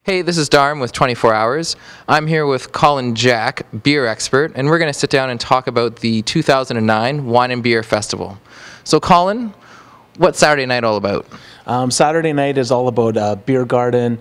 Hey, this is Darm with 24 Hours. I'm here with Colin Jack, beer expert, and we're going to sit down and talk about the 2009 Wine and Beer Festival. So Colin, what's Saturday night all about? Saturday night is all about a beer garden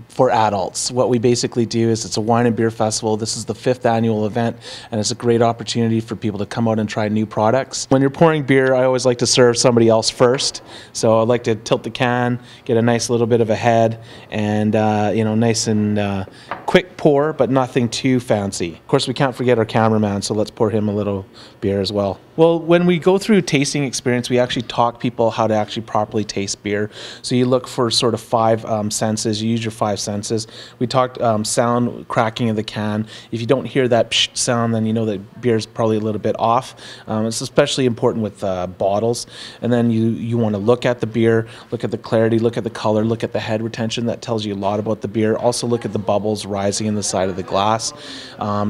for adults. What we basically do is it's a wine and beer festival. This is the 5th annual event, and it's a great opportunity for people to come out and try new products. When you're pouring beer, I always like to serve somebody else first. So I like to tilt the can, get a nice little bit of a head, and nice and quick pour, but nothing too fancy. Of course, we can't forget our cameraman, so let's pour him a little beer as well. Well, when we go through tasting experience, we actually talk people how to actually properly taste beer. So you look for sort of 5 senses. You use your 5 senses. We talked sound, cracking of the can. If you don't hear that psh sound, then you know that beer is probably a little bit off. It's especially important with bottles. And then you want to look at the beer, look at the clarity, look at the color, look at the head retention. That tells you a lot about the beer. Also look at the bubbles rising in the side of the glass.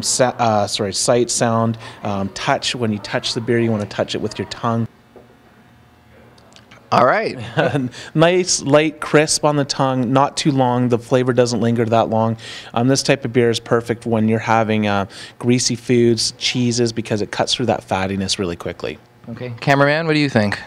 Sight, sound, touch. When you touch the beer, you want to touch it with your tongue. All right. Nice, light, crisp on the tongue, not too long. The flavor doesn't linger that long. This type of beer is perfect when you're having greasy foods, cheeses, because it cuts through that fattiness really quickly. Okay. Cameraman, what do you think?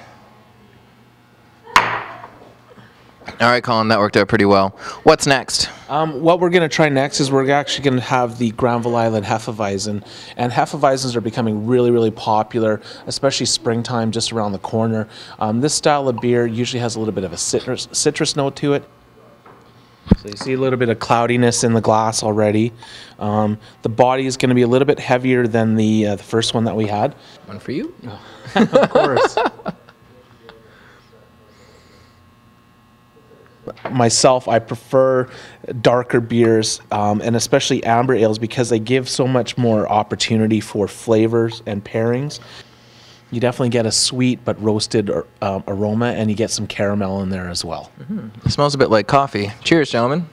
All right, Colin, that worked out pretty well. What's next? What we're going to try next is we're actually going to have the Granville Island Hefeweizen. And Hefeweizens are becoming really, really popular, especially springtime just around the corner. This style of beer usually has a little bit of a citrus note to it. So you see a little bit of cloudiness in the glass already. The body is going to be a little bit heavier than the first one that we had. One for you? Of course. Myself, I prefer darker beers and especially amber ales because they give so much more opportunity for flavors and pairings. You definitely get a sweet but roasted aroma, and you get some caramel in there as well. It smells a bit like coffee. Cheers, gentlemen.